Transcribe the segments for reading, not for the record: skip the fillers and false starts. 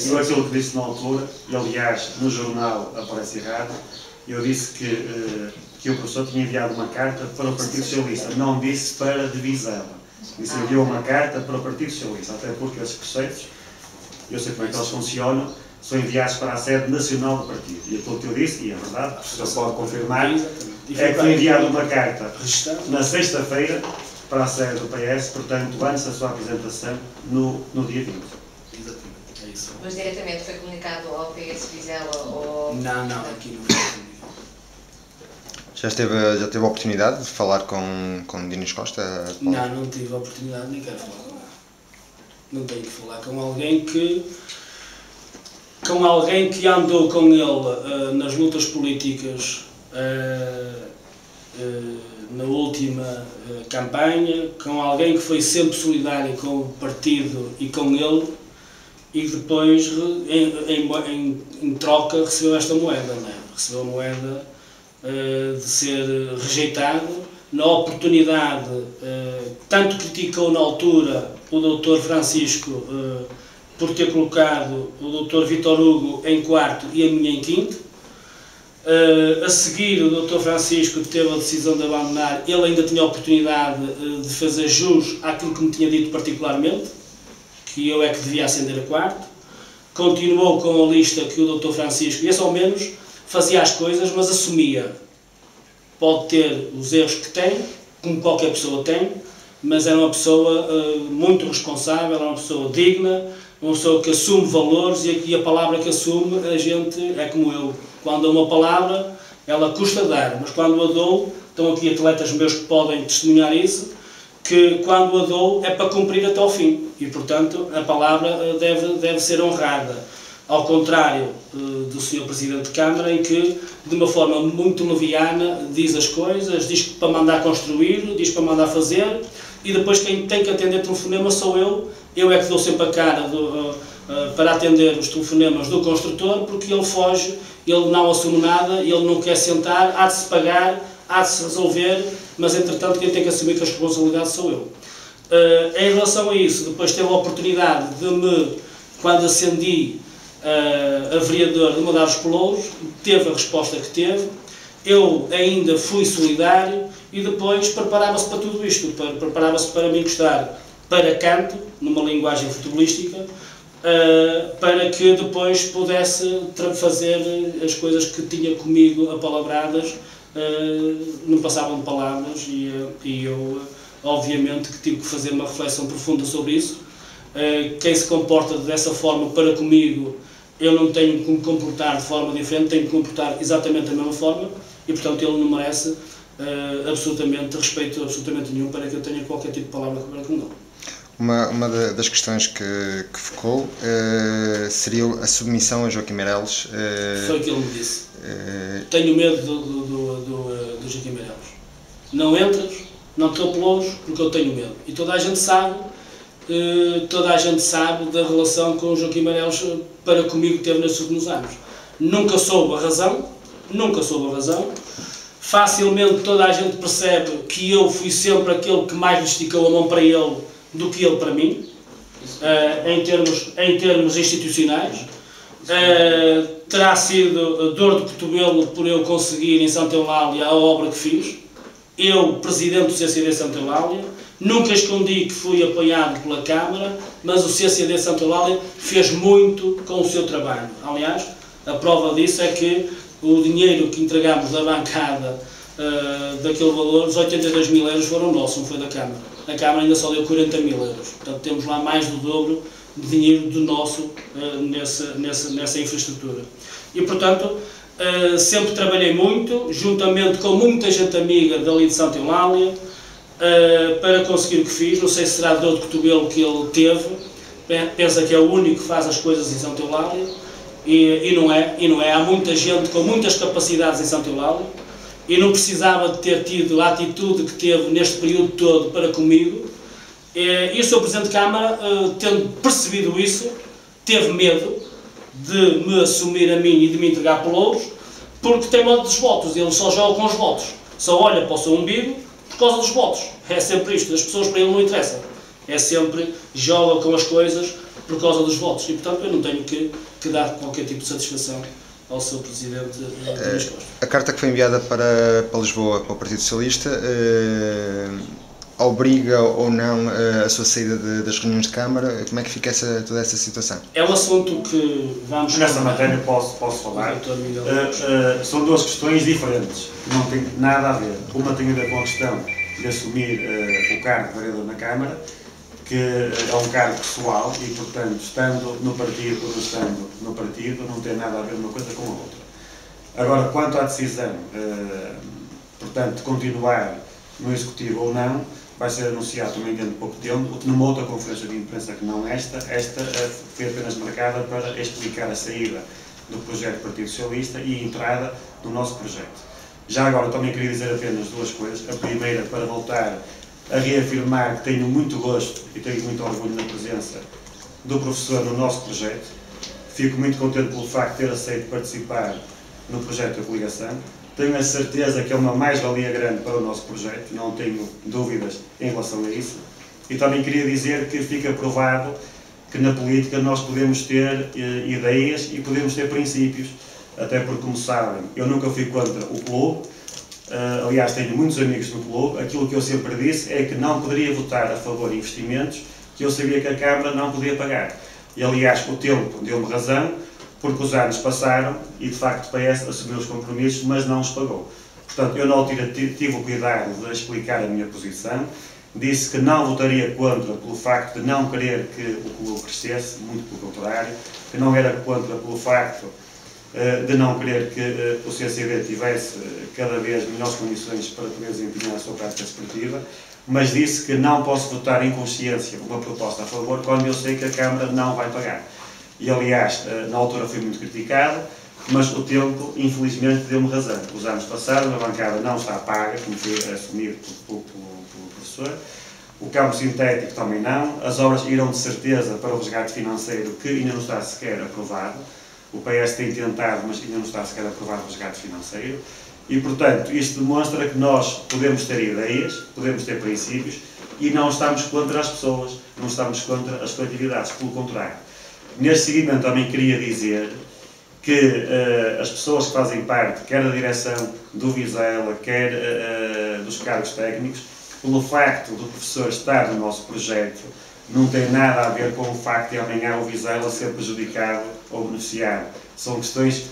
Eu aquilo que disse na altura, e aliás no jornal aparece errado, eu disse que o professor tinha enviado uma carta para o Partido Socialista, não disse para a divisão. Disse que enviou uma carta para o Partido Socialista, até porque esses processos, eu sei como é que eles funcionam, são enviados para a sede nacional do partido. E aquilo que eu disse, e é verdade, o professor pode confirmar, é que foi enviada uma carta na sexta-feira para a sede do PS, portanto, antes da sua apresentação, no dia 20. Exatamente, é isso. Mas diretamente foi comunicado ao PS Vizela ou... Não, aqui não foi. Já teve a oportunidade de falar com Dinis Costa? Não tive a oportunidade, nem quero falar com ele. Não tenho que falar com alguém que andou com ele nas lutas políticas na última campanha, com alguém que foi sempre solidário com o partido e com ele, e depois, em troca, recebeu esta moeda, não é? Recebeu a moeda de ser rejeitado. Na oportunidade, tanto criticou na altura o Dr. Francisco por ter colocado o Dr. Vítor Hugo em quarto e a minha em quinto. A seguir, o Dr. Francisco teve a decisão de abandonar. Ele ainda tinha a oportunidade de fazer jus àquilo que me tinha dito particularmente, que eu é que devia ascender a quarto. Continuou com a lista que o Dr. Francisco, e ao menos, fazia as coisas, mas assumia. Pode ter os erros que tem, como qualquer pessoa tem, mas era uma pessoa muito responsável, era uma pessoa digna, uma pessoa que assume valores, e aqui a palavra que assume, a gente é como eu. Quando dou uma palavra, ela custa dar, mas quando a dou, estão aqui atletas meus que podem testemunhar isso, que quando a dou é para cumprir até ao fim, e portanto a palavra deve ser honrada. Ao contrário do Sr. Presidente de Câmara, em que, de uma forma muito leviana, diz as coisas, diz para mandar construir, diz para mandar fazer, e depois quem tem que atender telefonema sou eu é que dou sempre a cara para atender os telefonemas do construtor, porque ele foge, ele não assume nada, ele não quer sentar, há de se pagar, há de se resolver, mas entretanto quem tem que assumir que a responsabilidade sou eu. Em relação a isso, depois teve a oportunidade de me, quando acendi a vereador, de me dar os pelouros, teve a resposta que teve, eu ainda fui solidário e depois preparava-se para tudo isto, preparava-se para me encostar para canto, numa linguagem futebolística, para que depois pudesse fazer as coisas que tinha comigo apalabradas, não passavam de palavras, e eu obviamente que tive que fazer uma reflexão profunda sobre isso. Quem se comporta dessa forma para comigo, eu não tenho que me comportar de forma diferente, tenho que me comportar exatamente da mesma forma, e portanto ele não merece absolutamente respeito absolutamente nenhum para que eu tenha qualquer tipo de palavra para com ele. Uma das questões que focou seria a submissão a Joaquim Meireles. Foi o que ele me disse. Tenho medo do Joaquim Meireles. Não entras, não te apelouros, porque eu tenho medo. E toda a gente sabe da relação com o Joaquim Meireles para comigo que teve nestes últimos anos. Nunca soube a razão. Facilmente toda a gente percebe que eu fui sempre aquele que mais lhe esticou a mão para ele do que ele para mim, em termos institucionais. Terá sido dor de cotovelo por eu conseguir em Santa Eulália a obra que fiz. Eu, presidente do CCD Santa Eulália, nunca escondi que fui apoiado pela Câmara, mas o CCD Santa Eulália fez muito com o seu trabalho. Aliás, a prova disso é que o dinheiro que entregámos da bancada daquele valor, os 82 mil euros foram nossos, não foi da Câmara. A Câmara ainda só deu 40 mil euros. Portanto, temos lá mais do dobro de dinheiro do nosso nessa infraestrutura. E, portanto, sempre trabalhei muito, juntamente com muita gente amiga dali de Santa Eulália, para conseguir o que fiz. Não sei se será dor de cotovelo que ele teve, pensa que é o único que faz as coisas em Santa Eulália, e não é. Há muita gente com muitas capacidades em Santa Eulália, e não precisava de ter tido a atitude que teve neste período todo para comigo. E o Sr. Presidente de Câmara, tendo percebido isso, teve medo de me assumir a mim e de me entregar pelouros, porque tem medo dos votos. Ele só joga com os votos, só olha para o seu umbigo por causa dos votos. É sempre isto, as pessoas para ele não interessam. é sempre joga com as coisas por causa dos votos. E, portanto, eu não tenho que dar qualquer tipo de satisfação ao Sr. Presidente Luís Costa. A carta que foi enviada para Lisboa, para o Partido Socialista, obriga ou não a sua saída das reuniões de Câmara? Como é que fica toda essa situação? É um assunto que vamos... Nessa matéria posso falar. São duas questões diferentes, não têm nada a ver. Uma tem a ver com a questão de assumir o cargo de vereador na Câmara, que é um cargo pessoal e, portanto, estando no partido ou não estando no partido, não tem nada a ver uma coisa com a outra. Agora, quanto à decisão, portanto, de continuar no Executivo ou não, vai ser anunciado também dentro de pouco tempo, numa outra conferência de imprensa que não esta foi apenas marcada para explicar a saída do projeto do Partido Socialista e a entrada do nosso projeto. Já agora, também queria dizer apenas duas coisas. A primeira, para voltar a reafirmar que tenho muito gosto e tenho muito orgulho na presença do professor no nosso projeto. Fico muito contente pelo facto de ter aceito participar no projeto da coligação. Tenho a certeza que é uma mais-valia grande para o nosso projeto, não tenho dúvidas em relação a isso. E também queria dizer que fica provado que na política nós podemos ter ideias e podemos ter princípios, até porque, como sabem, eu nunca fui contra o clube. Aliás, tenho muitos amigos no clube. Aquilo que eu sempre disse é que não poderia votar a favor de investimentos que eu sabia que a Câmara não podia pagar. E, aliás, o tempo deu-me razão, porque os anos passaram e, de facto, o PS assumiu os compromissos, mas não os pagou. Portanto, eu na altura tive o cuidado de explicar a minha posição. Disse que não votaria contra pelo facto de não querer que o clube crescesse, muito pelo contrário, que não era contra pelo facto de não querer que o CCD tivesse cada vez melhores condições para poder desempenhar a sua prática esportiva, mas disse que não posso votar em consciência uma proposta a favor quando eu sei que a Câmara não vai pagar. E, aliás, na altura fui muito criticado, mas o tempo, infelizmente, deu-me razão. Os anos passaram, a bancada não está paga, como foi assumido pelo professor, o campo sintético também não, as obras irão de certeza para o resgate financeiro, que ainda não está sequer aprovado. O PS tem tentado, mas ainda não está sequer aprovado o resgate financeiro. E, portanto, isto demonstra que nós podemos ter ideias, podemos ter princípios e não estamos contra as pessoas, não estamos contra as coletividades, pelo contrário. Neste seguimento também queria dizer que as pessoas que fazem parte, quer da direção do Vizela, quer dos cargos técnicos, pelo facto do professor estar no nosso projeto, não tem nada a ver com o facto de amanhã o Vizela ser prejudicado ou beneficiado. São questões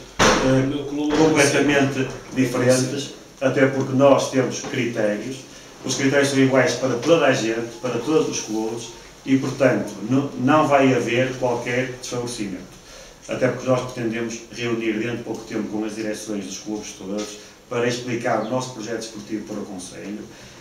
completamente diferentes, até porque nós temos critérios. Os critérios são iguais para toda a gente, para todos os clubes, e, portanto, não vai haver qualquer desfavorecimento. Até porque nós pretendemos reunir dentro de pouco tempo com as direções dos clubes todos para explicar o nosso projeto esportivo para o Conselho.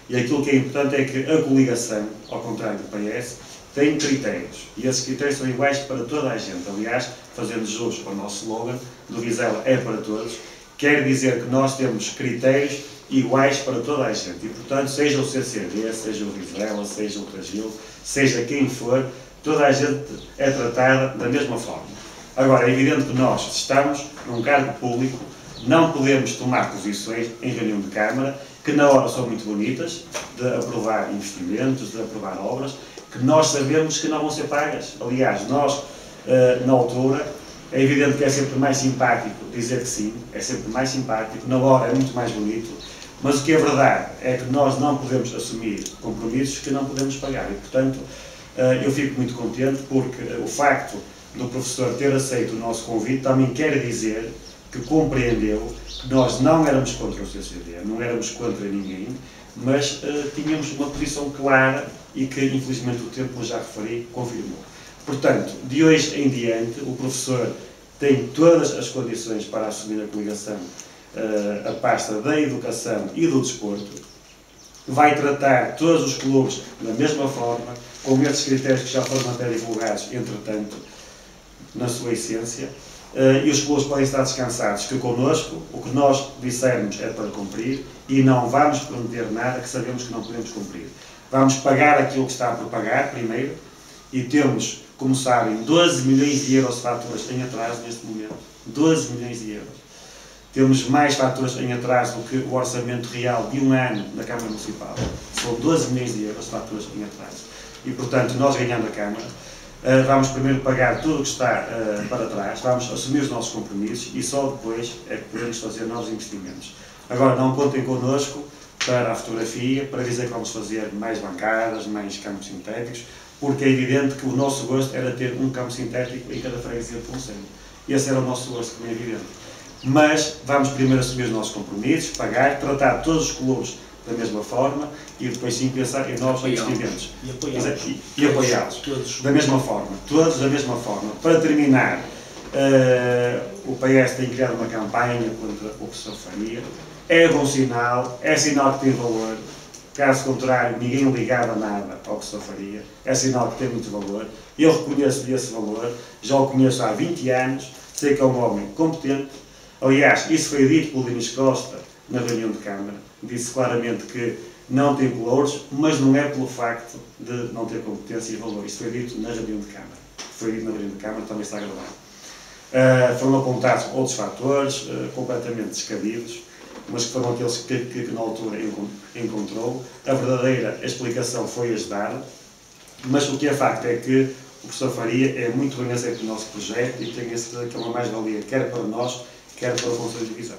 E aquilo que é importante é que a coligação, ao contrário do PS, tem critérios. E esses critérios são iguais para toda a gente. Aliás, fazendo jus ao nosso slogan, do Vizela é para todos, quer dizer que nós temos critérios iguais para toda a gente. E, portanto, seja o CCD, seja o Vizela, seja o Tragil, seja quem for, toda a gente é tratada da mesma forma. Agora, é evidente que nós, se estamos num cargo público, não podemos tomar posições em reunião de Câmara, que na hora são muito bonitas, de aprovar investimentos, de aprovar obras, que nós sabemos que não vão ser pagas. Aliás, nós, na altura, é evidente que é sempre mais simpático dizer que sim, é sempre mais simpático, na hora é muito mais bonito, mas o que é verdade é que nós não podemos assumir compromissos que não podemos pagar. E, portanto, eu fico muito contente porque o facto do professor ter aceito o nosso convite também quer dizer que compreendeu que nós não éramos contra o CCD, não éramos contra ninguém, mas tínhamos uma posição clara e que, infelizmente, o tempo, como já referi, confirmou. Portanto, de hoje em diante, o professor tem todas as condições para assumir a coligação, a pasta da educação e do desporto, vai tratar todos os clubes da mesma forma, com esses critérios que já foram até divulgados, entretanto, na sua essência, e os clubes podem estar descansados que connosco, o que nós dissermos é para cumprir e não vamos prometer nada que sabemos que não podemos cumprir. Vamos pagar aquilo que está por pagar, primeiro, e temos, como sabem, 12 milhões de euros de faturas em atraso neste momento. 12 milhões de euros. Temos mais faturas em atraso do que o orçamento real de um ano da Câmara Municipal. São 12 milhões de euros de faturas em atraso. e, portanto, nós ganhando a Câmara, vamos primeiro pagar tudo o que está para trás, vamos assumir os nossos compromissos e só depois é que podemos fazer novos investimentos. Agora, não contem connosco para a fotografia, para dizer que vamos fazer mais bancadas, mais campos sintéticos, porque é evidente que o nosso gosto era ter um campo sintético em cada freguesia do concelho. Esse era o nosso gosto, como é evidente. Mas vamos primeiro assumir os nossos compromissos, pagar, tratar todos os clubes da mesma forma e depois sim pensar em novos investimentos. E apoiá-los. Todos. Da mesma forma. Todos da mesma forma. Para terminar, o PS tem criado uma campanha contra o professor Faria. É bom sinal, é sinal que tem valor. Caso contrário, ninguém ligava nada ao professor Faria. É sinal que tem muito valor. Eu reconheço-lhe esse valor. Já o conheço há 20 anos. Sei que é um homem competente. Aliás, isso foi dito pelo Luís Costa na reunião de Câmara. Disse claramente que não tem pelouros, mas não é pelo facto de não ter competência e valor. Isso foi dito na reunião de Câmara. Foi dito na reunião de Câmara, também está gravado. Foram apontados outros fatores completamente descabidos, mas que foram aqueles que na altura encontrou. A verdadeira explicação foi ajudar, mas o que é facto é que o professor Faria é muito bem aceito no nosso projeto e tenho a certeza que é uma mais-valia, quer para nós, quer para o Conselho de Visão.